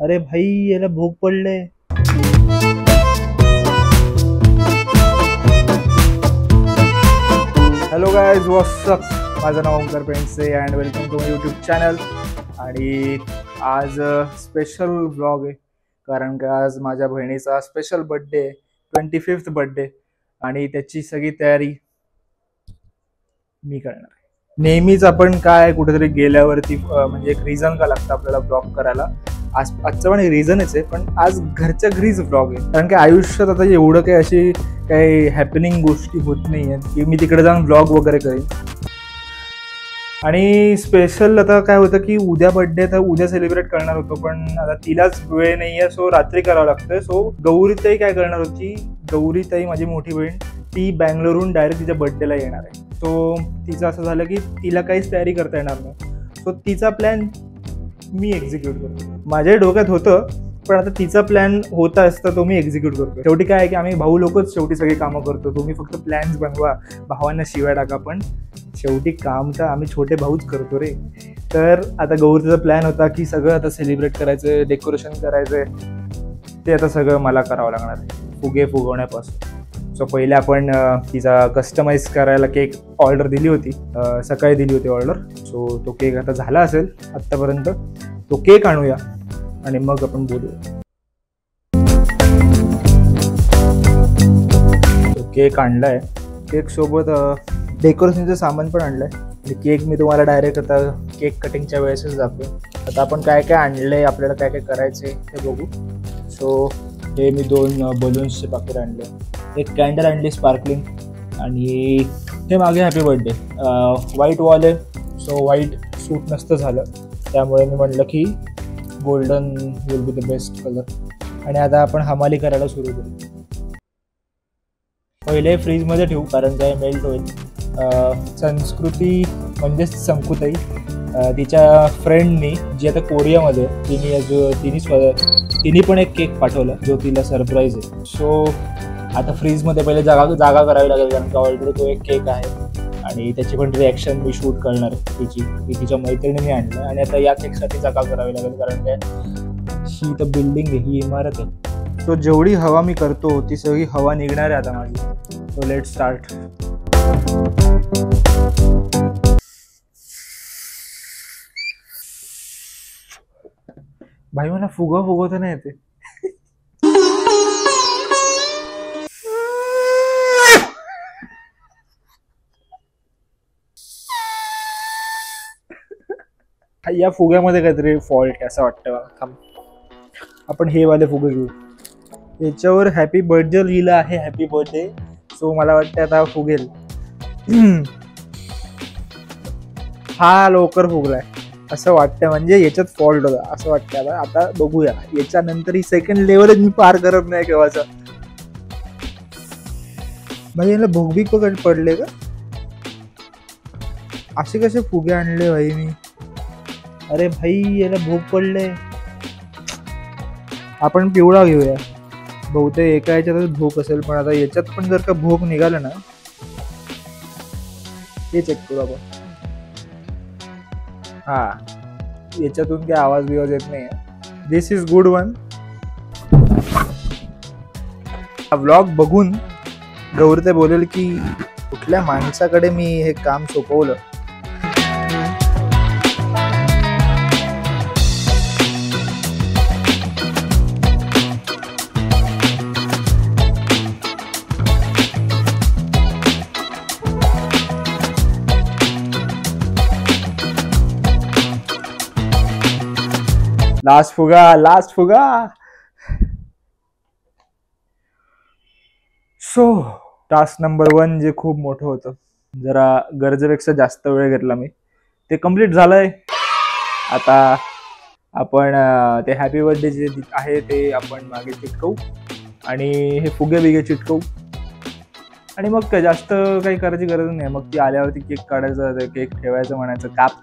अरे भाई याला भूक पडले. Hello guys, what's up. माझं नाव Omkar Pendse and welcome to my YouTube channel. आणि आज स्पेशल व्लॉग आहे, कारण की आज माझ्या बहिणीचा स्पेशल बर्थडे आहे, 25th बर्थडे. आणि त्याची सगळी तयारी मी करणार आहे. नेहमीच आपण काय कुठेतरी गेल्यावरती म्हणजे एक रिझन का लागतं आपल्याला ब्लॉग करायला. आजचं पण रिझनच आहे, पण आज घरच्या घरीच ब्लॉग आहे, कारण की आयुष्यात आता एवढं काही अशी काही हॅपनिंग गोष्टी होत नाही आहेत की मी तिकडे जाऊन ब्लॉग वगैरे करेन. आणि स्पेशल आता काय होतं की उद्या बर्थडे, तर उद्या सेलिब्रेट करणार होतो, पण आता तिलाच वेळ नाही आहे, सो रात्री करावं लागतंय. सो गौरीताई काय करणार होती, गौरीताई माझी मोठी बहीण, ती बँगलोरहून डायरेक्ट तिच्या बर्थडेला येणार आहे. सो तिचं असं झालं की तिला काहीच तयारी करता येणार नाही. सो तिचा प्लॅन मी एक्झिक्यूट करतो. माझ्या डोक्यात होतं, पण आता तिचा प्लॅन होता असता तो मी एक्झिक्यूट करतो. शेवटी काय आहे की आम्ही भाऊ लोकच शेवटी सगळी कामं करतो. तुम्ही फक्त प्लॅन्स बनवा, भावांना शिवाय टाका, पण शेवटी काम तर आम्ही छोटे भाऊच करतो रे. तर आता गौरीचा प्लॅन होता की सगळं आता सेलिब्रेट करायचं, डेकोरेशन करायचं, ते आता सगळं मला करावं लागणार आहे, फुगे फुगवण्यापासून. सो पहिले आपण तिचा कस्टमाइज करायला केक ऑर्डर दिली होती, सकाळी दिली होती ऑर्डर. सो तो केक आता झाला असेल आत्तापर्यंत. तो केक आणूया आणि मग आपण बोलूया. तो केक आणलाय, केक सोबत डेकोरेशनचं सामान पण आणलंय. आणि केक मी तुम्हाला डायरेक्ट आता केक कटिंगच्या वेळेसच दाखवेन. आता आपण काय काय आणलंय, आपल्याला काय काय करायचंय ते बघू. सो हे मी 2 बलून्सचे पाकिट आणले, एक कॅन्डल आणली स्पार्कलिंग, आणि हे मागे हॅपी बर्थडे व्हाईट वॉल आहे. सो व्हाईट सूट नसतं झालं, त्यामुळे मी म्हटलं की golden will be the best colour. आणि आता आपण हमाली करायला सुरू करू. पहिले फ्रीजमध्ये ठेवू, कारण काय मेल्ट होईल. संस्कृती म्हणजेच संकुताई, तिच्या फ्रेंडनी जी आता कोरियामध्ये, तिने पण एक केक पाठवला जो तिला सरप्राईज आहे. सो आता फ्रीजमध्ये पहिले जागा करावी लागेल, कारण का ऑलरेडी तो एक केक आहे आणि त्याची पण रिॲक्शन मी शूट करणार आहे. तिच्या मैत्रिणीने आणलं, आणि आता या केकसाठी जागा करावी लागेल, कारण काय ही तर बिल्डिंग आहे, ही इमारत आहे. तो जेवढी हवा मी करतो ती सगळी हवा निघणार आहे आता माझी. So let start. भाई मला फुगवता नाही येते. या फुग्यामध्ये काहीतरी फॉल्ट आहे असं वाटतं. थांब, आपण हे वाले फुगे घेऊ. याच्यावर हॅपी बर्थडे लिहिलं आहे, हॅपी बर्थडे. सो मला वाटतं आता फुगेल. हा लवकर फुगलाय असं वाटतं, म्हणजे याच्यात फॉल्ट होता असं वाटतं. आता बघूया, याच्यानंतर ही सेकंड लेवलच मी पार करत नाही केव्हाचा. भाई याला भोगबीक पडले का? असे कसे फुगे आणले भाई मी? अरे भाई याला भोग पडले. आपण पिवळा घेऊया, बहुतेक एका याच्यातच भोग असेल, पण आता याच्यात पण जर का भोग निघाला ना, हे चेक करू आपण. हा, याच्यातून काही आवाज बिवाज येत नाही. दिस इज गुड वन. हा व्लॉग बघून गौरी बोलेल की कुठल्या माणसाकडे मी हे काम सोपवलं. लास्ट फुगा. सो टास्क नंबर 1 जे खूप मोठं होतं, जरा गरजेपेक्षा जास्त वेळ घेतला मी, ते कम्प्लीट झालंय. आता आपण ते हॅपी बर्थडे जे आहे ते आपण मागे चिटकवू, आणि हे फुगे बिगे चिटकवू, आणि मग काय जास्त काही करायची गरज नाही. मग ती आल्यावरती केक काढायचा, केक ठेवायचं, म्हणायचं काप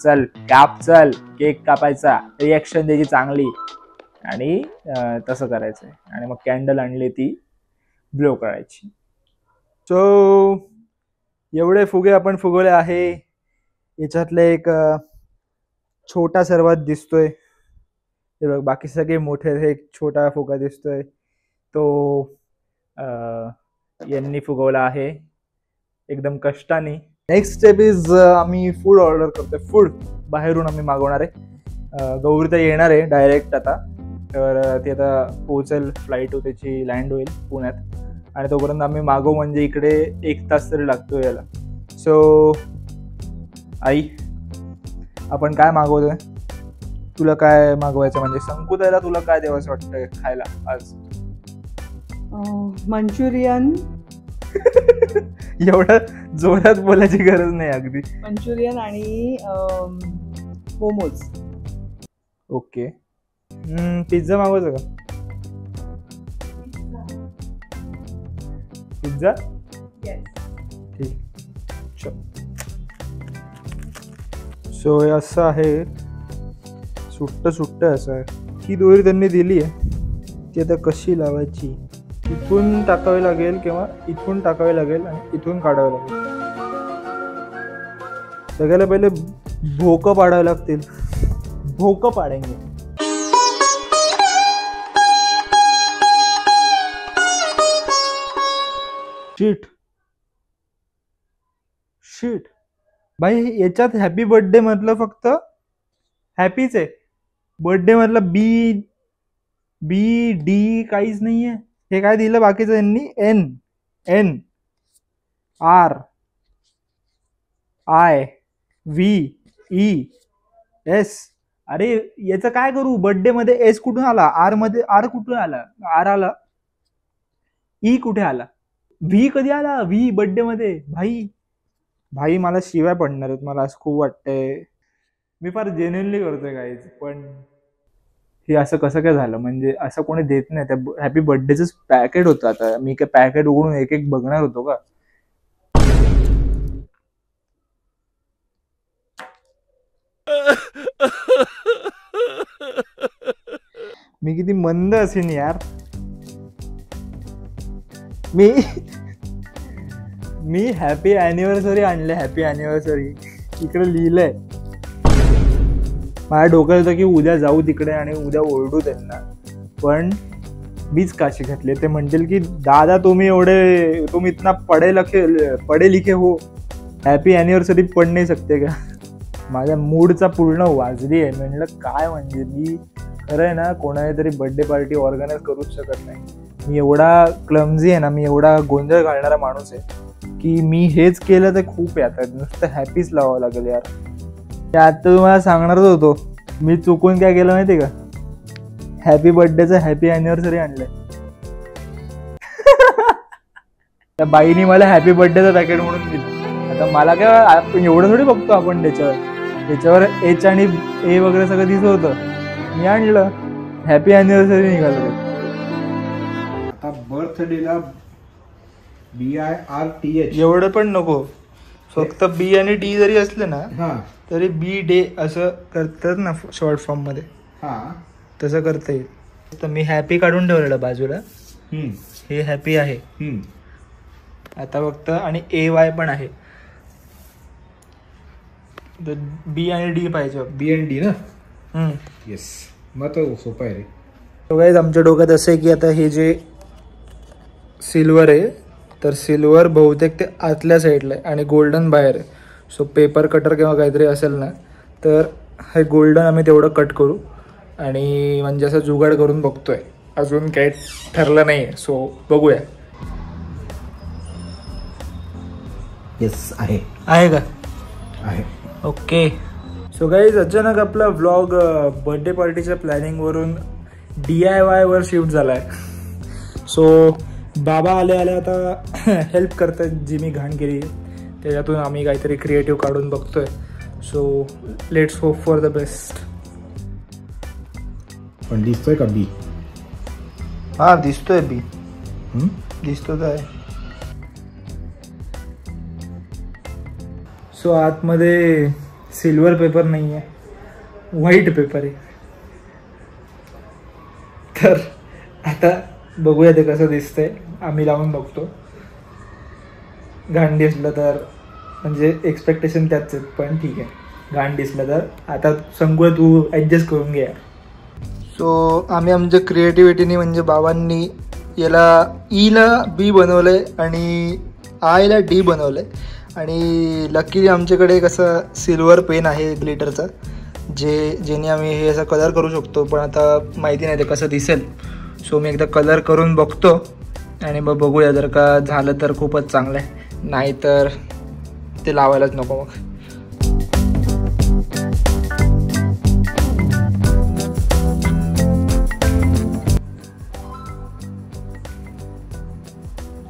चल, केक कापायचा, रिॲक्शन द्यायची चांगली, आणि तसं करायचं. आणि मग कॅन्डल आणली, ती ब्लो करायची. सो एवढे फुगे आपण फुगवले आहे. याच्यातले एक छोटा सर्वात दिसतोय, हे बघ बाकी सगळे मोठे, हे एक छोटा फुगा दिसतोय तो यांनी फुगवला आहे एकदम कष्टाने. नेक्स्ट स्टेप इज आम्ही फूड ऑर्डर करतोय. फूड बाहेरून आम्ही मागवणार आहे. गौरी तर येणार आहे डायरेक्ट आता, तर ती आता पोहोचेल, फ्लाईट त्याची लँड होईल पुण्यात आणि तोपर्यंत आम्ही मागवू, म्हणजे इकडे 1 तास तरी लागतो याला. सो आई आपण काय मागवतोय? तुला काय मागवायचं, म्हणजे संकुताईला तुला काय द्यावंसं वाटतंय खायला आज? मंचुरियन. एवढं जोरात बोलायची गरज नाही, अगदी मंचुरियन आणि मोमोज. ओके. पिझ्झा मागवायचं का? पिझ्झा ठीक. सो हे असं आहे, सुट्ट असं आहे. ही दोरी त्यांनी दिली आहे, ती आता कशी लावायची? इथून टाकावी लागेल किंवा इथून टाकावी लागेल आणि इथून काढावी लागेल. सगळ्याला पहिले भोकं पाडावे लागतील. भोकं पाडेंगे. शीट भाई, याच्यात हॅपी बर्थडे मधलं फक्त हॅपीच आहे. बर्थडे मधलं बी डी काहीच नाहीये. हे काय दिलं बाकीचं यांनी? N R I V E S. अरे याचं काय करू? बर्थडे मध्ये एस कुठून आला? आर कुठून आला? आर आला, ई कुठे आला? व्ही कधी आला? व्ही बर्थडे मध्ये? भाई मला शिवाय पडणार आहेत, मला असं खूप वाटतंय. मी फार जेन्युइनली करतोय काहीच, पण हे असं कसं काय झालं? म्हणजे असं कोणी देत नाही. त्या हॅपी बर्थडेचं पॅकेट होतं. आता मी काय पॅकेट उघडून एक एक बघणार होतो का? मी किती मंद असेन यार. मी हॅपी अॅनिव्हर्सरी आणले. हॅपी अॅनिव्हर्सरी इकडे लिहिलंय. माझ्या डोक्यात होतं की उद्या जाऊ तिकडे आणि उद्या ओरडू त्यांना, पण मीच काशी घातली. ते म्हणतील की दादा तुम इतना पढे लिखे हो, हॅपी अॅनिव्हर्सरी पढ़ नाही सकते का? माझ्या मूडचा पूर्ण वाजली आहे. म्हणलं काय म्हणजे मी खरं आहे ना, कोणाने तरी बर्थडे पार्टी ऑर्गनाईज करूच शकत नाही. मी एवढा क्लमझी आहे ना, मी एवढा गोंधळ घालणारा माणूस आहे की मी हेच केलं तर खूप आहे. आता नुसतं हॅपीच लावावं लागेल यार. आता तुम्हाला सांगणारच होतो, मी चुकून काय केलं माहिती का? हॅपी बर्थडेचं हॅपी अॅनिव्हर्सरी आणलंय. त्या बाईनी मला हॅपी बर्थडेचं पॅकेट म्हणून दिलं. आता मला काय एवढं थोडी बघतो आपण त्याच्यावर एच आणि ए वगैरे सगळं दिसत होतं. मी आणलं, हॅपी अॅनिव्हर्सरी निघालं. आता बर्थडेला BIRTH एवढं पण नको, फक्त बी आणि डी जरी असले ना तरी बी डे असं करतात ना शॉर्ट फॉर्म मध्ये, तसं करता येईल. तर मी हॅपी काढून ठेवलेलं बाजूला. हे हॅपी आहे आता फक्त, आणि AY पण आहे. तर बी आणि डी पाहिजे. बी आणि डी ना? येस, मग तो सोपं आहे रे. तो गाईज आमच्या डोक्यात असं आहे की आता हे जे सिल्वर आहे, तर सिल्वर बहुतेक ते आतल्या साईडला आहे आणि गोल्डन बाहेर आहे. सो पेपर कटर किंवा काहीतरी असेल ना, तर हे गोल्डन आम्ही तेवढं कट करू आणि म्हणजे असं जुगाड करून बघतोय. अजून काही ठरलं नाही आहे, सो बघूया. येस आहे का? आहे. ओके. सो गाईज अचानक आपला व्लॉग बर्थडे पार्टीच्या प्लॅनिंगवरून DIY वर शिफ्ट झाला आहे. सो बाबा आले आता हेल्प करतात, जी मी घाण केली त्याच्यातून आम्ही काहीतरी क्रिएटिव्ह काढून बघतोय. So let's hope for the best. पण दिसतोय का बी? हा दिसतोय बी. दिसतो तर आहे. सो आतमध्ये सिल्वर पेपर नाही आहे, व्हाईट पेपर आहे. तर आता बघूया ते कसं दिसतंय. आम्ही लावून बघतो. घाण दिसलं तर म्हणजे एक्सपेक्टेशन त्याच आहेत, पण ठीक आहे. घाण दिसलं तर आता संकुळ तू ॲडजस्ट करून घे. सो आम्ही आमच्या क्रिएटिव्हिटीने म्हणजे बाबांनी याला ईला बी बनवलं आहे आणि आयला डी बनवलं आहे. आणि लकीली आमच्याकडे कसं सिल्वर पेन आहे ग्लिटरचा, जेणे आम्ही हे असं कलर करू शकतो. पण आता माहिती नाही ते कसं दिसेल. सो मी एकदा कलर करून बघतो आणि मग बघूया, जर का झालं तर खूपच चांगलं आहे, नाही तर ते लावायलाच नको. मग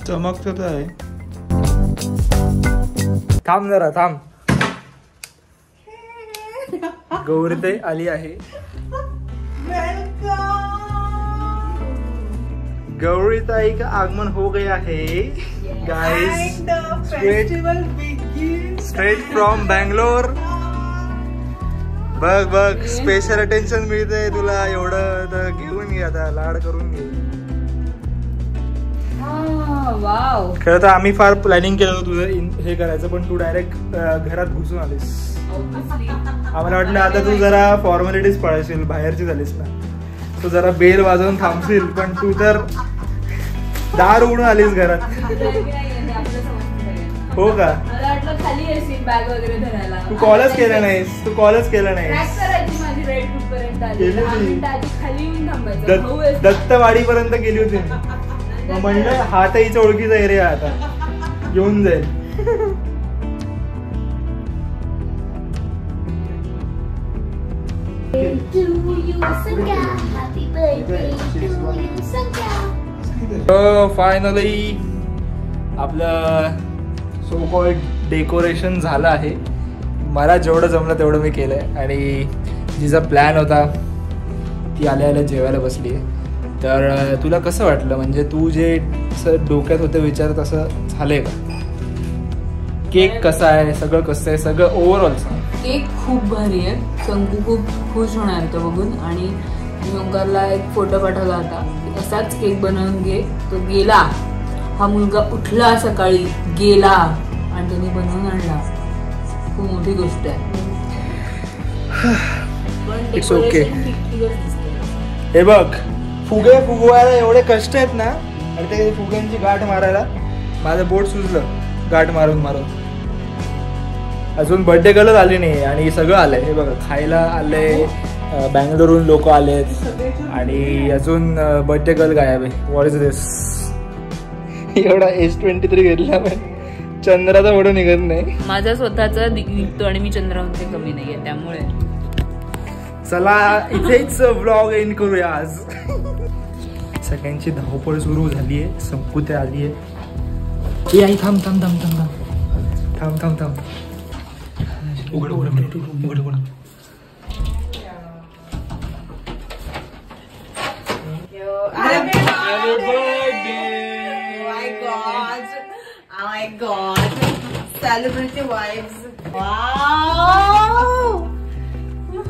चमकत आहे. थांब जरा थांब. गौरीताई आली आहे. गौरीताई का आगमन हो गया है गाइस. Straight from Bangalore. बघ बघ स्पेशल अटेन्शन मिळतंय तुला एवढं, तर घेऊन घे आता, लाड करून घे. खरं तर आम्ही फार प्लॅनिंग केलं होतं तुझं हे करायचं, पण तू डायरेक्ट घरात घुसून आलीस. आम्हाला वाटलं आता तू जरा फॉर्मॅलिटीज पाळशील, बाहेरची झालीस ना, तू जरा बेल वाजवून थांबशील, पण तू तर दार उघडून आलीस घरात. हो का? तू कॉलच केलं नाहीस, तू कॉलच केलं नाहीस. दत्तवाडी पर्यंत गेली होती. म्हणलं हा तर हिच्या ओळखीचा एरिया आता घेऊन जाईल. फायनली आपलं सो कॉल्ड डेकोरेशन झालं आहे. मला जेवढं जमलं तेवढं मी केलंय. आणि जिचा प्लॅन होता ती आल्या आल्या जेवायला बसली आहे. तर तुला कसं वाटलं, म्हणजे तू जे असं डोक्यात होतं विचार तसं झालंय का? केक कसा आहे, सगळं कसं आहे, सगळं ओव्हरऑल सांग. केक खूप भारी आहे. शंकू खूप खुश होणार तो बघून. आणि मी ओंकारला एक फोटो पाठवला होता, असाच केक बनवून घे. तो गेला, हा मुलगा उठला सकाळी, गेला आणि त्याने बनवून आणला. खूप मोठी गोष्ट आहे. It's okay. हे बघ, फुगे फुगवायला एवढे कष्ट आहेत ना, आणि ते फुग्यांची गाठ मारायला माझं बोट सुजलं गाठ मारून मारून. अजून बर्थडे गर्लच आली नाही आणि सगळं आलंय. हे बघा, खायला आलंय, बँगलोरहून लोक आलेत आणि अजून बर्थडे गर्ल गायब आहे. व्हॉट इज दिस? एवढा S23 घेतला पण चंद्राचा फोटो निघत नाही. माझा स्वतःचा निघतो आणि मी चंद्राहून कमी नाहीये, त्यामुळे चला इथेच व्लॉग एंड करूया आज. सगळ्यांची धावपळ सुरू झाली आहे. संकुते आली आहे. ए आई थांब थांब थांब थांब थांब थांब थांब थांब. उघड उघड उघड उघड. My God, celebrity vibes. Wow,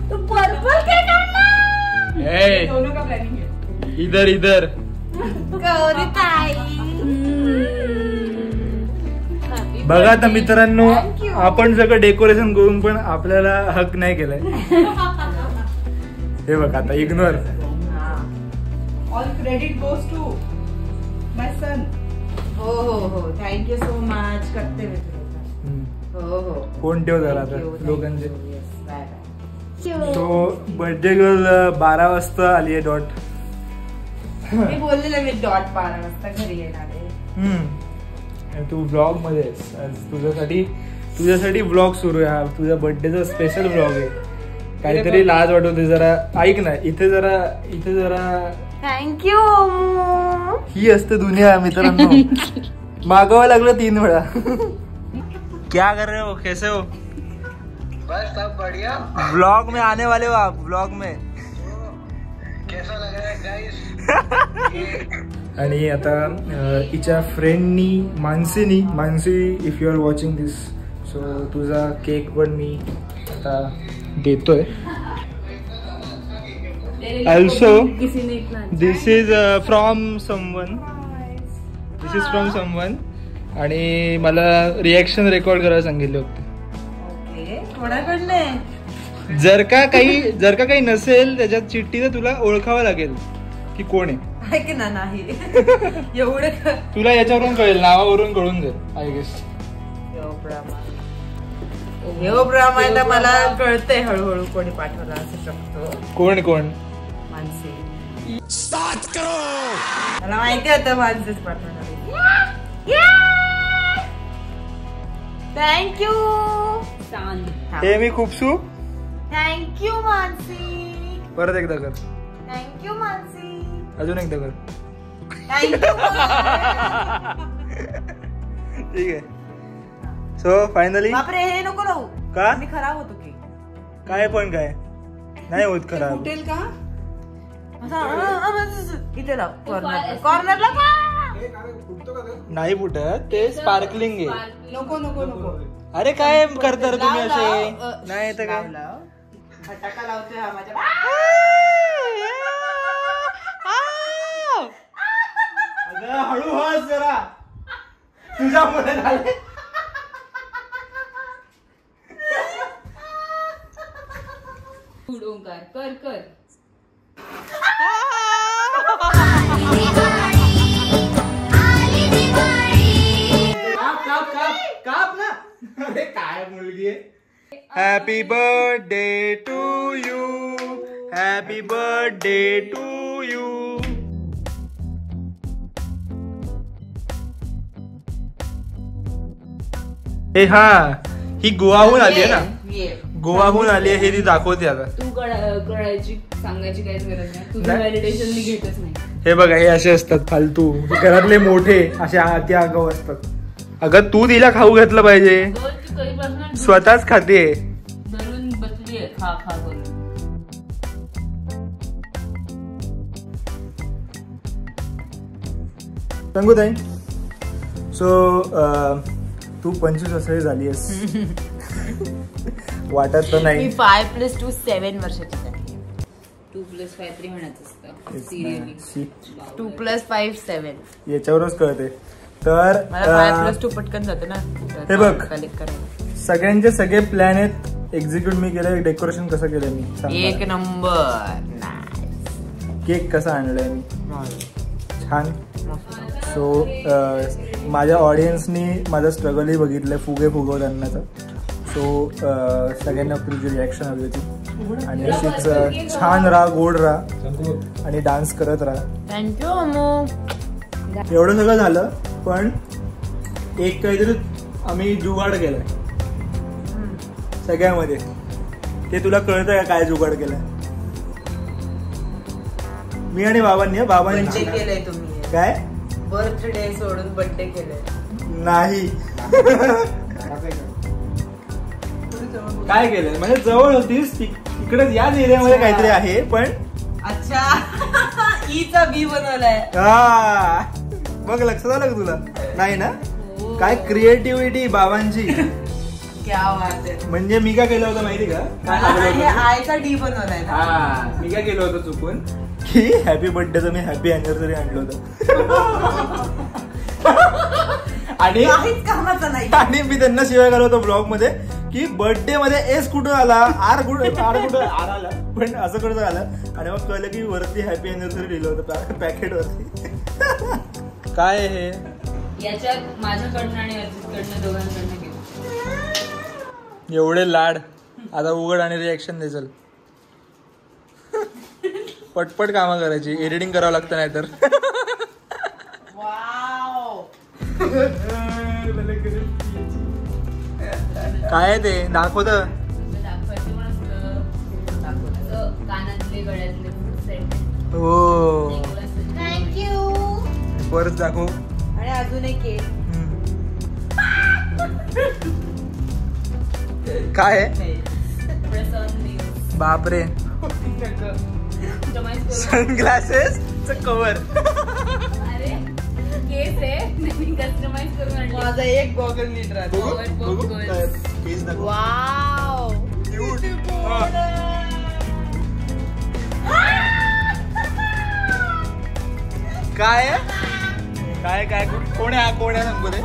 तो पर्पल केक आणला. Hey, दोनों का प्लानिंग है. इधर इधर. गौरीताई. बघा आता मित्रांनो, आपण सगळं डेकोरेशन करून पण आपल्याला हक नाही केलाय. हे बघ आता ignore. All credit goes to my son. हो हो हो, थँक्यू सो मच. करते मी. हो हो, फोन ठेव जरा आता लोकांचे. तो बर्थडे गर्ल 12 वाजता आली आहे डॉट. मी बोललेलं मी डॉट 12 वाजता घरी येणार आहे. आणि तू ब्लॉग मध्ये आहेस आज. तुझ्यासाठी ब्लॉग सुरू आहे. तुझ्या बर्थडेचा स्पेशल ब्लॉग आहे. काहीतरी लाज वाटवते जरा. ऐक ना, इथे जरा थँक्यू. ही असते दुनिया मित्रांनो. मागवावं लागलं 3 वेळा. क्या कर रहे हो, कैसे हो? बस सब बढ़िया. ब्लॉग में आने वाले हो आप, ब्लॉग में. कैसा लग रहा है गाइस? आणि आता हिच्या फ्रेंडनी Mansi if you are watching this, so तुझा केक पण मी आता देतोय. Also, this is from someone. आणि मला रिॲक्शन रेकॉर्ड करायला सांगितले होते. कोणाकडले? जर का काही नसेल त्याच्यात चिठ्ठी तर तुला ओळखावं लागेल की कोण आहे. ऐक ना नाही एवढं तुला याच्यावरून कळेल, नावावरून कळून जाईल आय गेस. हो ब्राह्मण तर मला कळतंय हळूहळू कोणी पाठवला असू शकतो. कोण मानसी. मला माहिती होतं मानसीच पाठवणार. थँक्यू. हे मी खूप सू. थँक्यू मानसी. परत एकदा कर. थँक्यू मानसी. अजून एकदा कर. थँक्यू. ठीक आहे. So finally. बापरे हे नको लावू का? मी खराब होतो की काय पण काय नाही होत खराब. फुटेल का? इथे लाव कॉर्नरला. नाही फुटत, ते स्पार्कलिंग आहे. नको नको नको. अरे काय करता तुम्ही असे? नाही तर काय फटाका लावतोय हा माझ्या. अगं हळू हस जरा, तुझ्यामुळे झाले. ओंकार कर कर. काप ना. अरे काय मुलगी आहे. Happy birthday to you. Happy birthday to you. हे हा, ही गोवाहून आली आहे ना. गोवाहून आली आहे हे ती दाखवते आता. तू कळायची सांगायची काहीच गरज नाही. तुझं व्हॅलिडेशन मी घेतच नाही. हे बघा हे असे असतात फालतू घरातले मोठे असे हाती आगाऊ असतात. अगं तू तिला खाऊ घातलं पाहिजे, स्वतःच खाते. धरून बसली खा खा करून. सांगू ताई. सो तू 25 वर्षाची झाली आहेस. वाटत तर नाही. 5+2 7 वर्षाची झाली. 2+5 3 म्हणायचं असतं. सिरियसली 2+5 7. याच्यावरच कळते. तर 5+2 पटकन जाते ना. हे बघ कलेक्ट करायला सगळ्यांचे सगळे प्लॅन आहेत. एक्झिक्यूट मी केलंय. डेकोरेशन कसं केलंय मी एक नंबर. केक कसा आणलाय मी छान. सो माझ्या ऑडियन्सनी माझं स्ट्रगलही बघितलंय फुगे फुगवतानाचा. सो सगळ्यांना तुझी रिॲक्शन हवी होती आणि अशीच छान राहा, गोड राहा आणि डान्स करत राहा. थँक्यू अमू. एवढं सगळं झालं पण एक काहीतरी आम्ही जुगाड केलाय सगळ्यामध्ये. ते तुला कळतं का काय जुगाड केलाय? मी आणि बाबांनी बर्थडे केलंय तुम्ही. काय बर्थडे सोडून बर्थडे केलंय? नाही. काय केलंय म्हणजे जवळ होतीस तिकडे याच एरियामध्ये काहीतरी आहे पण. अच्छा ईचा बी बनवलाय. हा बघ लक्षात आलं का तुला? नाही ना. काय क्रिएटिव्हिटी बाबांची. क्या बात आहे. म्हणजे मी काय केलं होतं माहिती का? आयचा डी बनवलाय. हा मी काय केलं होतं चुकून की हॅपी बर्थडेचं मी हॅपी अॅनिव्हर्सरी आणलं होतं. आणि कामाचं नाही. आणि मी त्यांना शिवाय घालत होतो ब्लॉग मध्ये की बर्थडे मध्ये एस कुठं आला, आर कुठं आला पण असं कुठं आलं. आणि मग कळलं की वरती हॅपी अॅनिव्हर्सरी लिहिलं होतं पॅकेट वरती. काय हे याच्यात माझ्याकडनं आणि अर्जितकडनं दोघांकडनं गेलं. एवढे लाड. आता उघड आणि रिॲक्शन दे. चल पटपट कामं करायची. एडिटिंग करावं लागतं नाही तर. काय ते दाखवत दाखवायचं पण असतं. कानातले गळ्यातले सेट. हो थँक्यू. परत दाखव. आणि अजून एक केक. काय आहे? बापरे. Sunglasses cover. अरे केस आहे मी कस्टमाइज करून आणली. माझा एक गॉगल नीट राहतो. वाव काय काय काय कोण आहे? कोण आहे सांगू दे.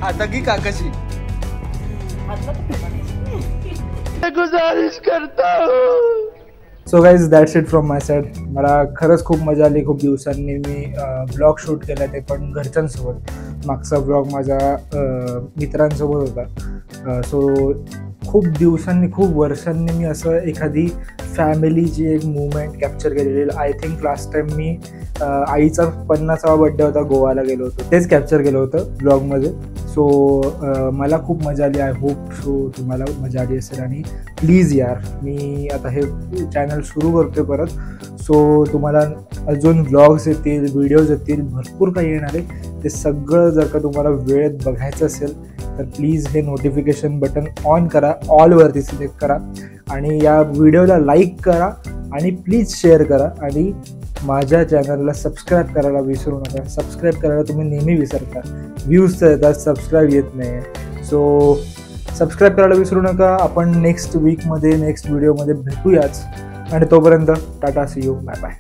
आता की काकाशी. गुजारिश करता हूँ. So guys that's it from my side. मला खरंच खूप मजा आली. खूप दिवसांनी मी ब्लॉग शूट केला, ते पण घरच्यांसोबत. मागचा ब्लॉग माझा मित्रांसोबत होता. सो खूप दिवसांनी, खूप वर्षांनी मी असं एखादी फॅमिलीची एक मुवमेंट कॅप्चर केलेली. आय थिंक लास्ट टाईम मी आईचा 50वा बड्डे होता, गोवाला गेलो होतो, तेच कॅप्चर केलं होतं ब्लॉगमध्ये. सो मला खूप मजा आली. आय होप सो तुम्हाला मजा आली असेल. आणि प्लीज यार, मी आता हे चॅनल सुरू करतो परत. सो तुम्हाला अजून व्लॉग्स येतील, व्हिडिओज येतील, भरपूर काही येणार आहे. ते सगळं जर का तुम्हाला वेळेत बघायचं असेल तर प्लीज हे नोटिफिकेशन बटन ऑन करा, ऑलवरती सिलेक्ट करा आणि या व्हिडिओला लाईक करा आणि प्लीज शेअर करा. आणि माझ्या चॅनलला सबस्क्राईब करायला विसरू नका. सबस्क्राईब करायला तुम्ही नेहमी विसरता. व्ह्यूज तर येतात, सबस्क्राईब येत नाही. सो सबस्क्राईब करायला विसरू नका. आपण नेक्स्ट वीकमध्ये, नेक्स्ट व्हिडिओमध्ये भेटूयाच. आणि तोपर्यंत tata, see you, bye bye.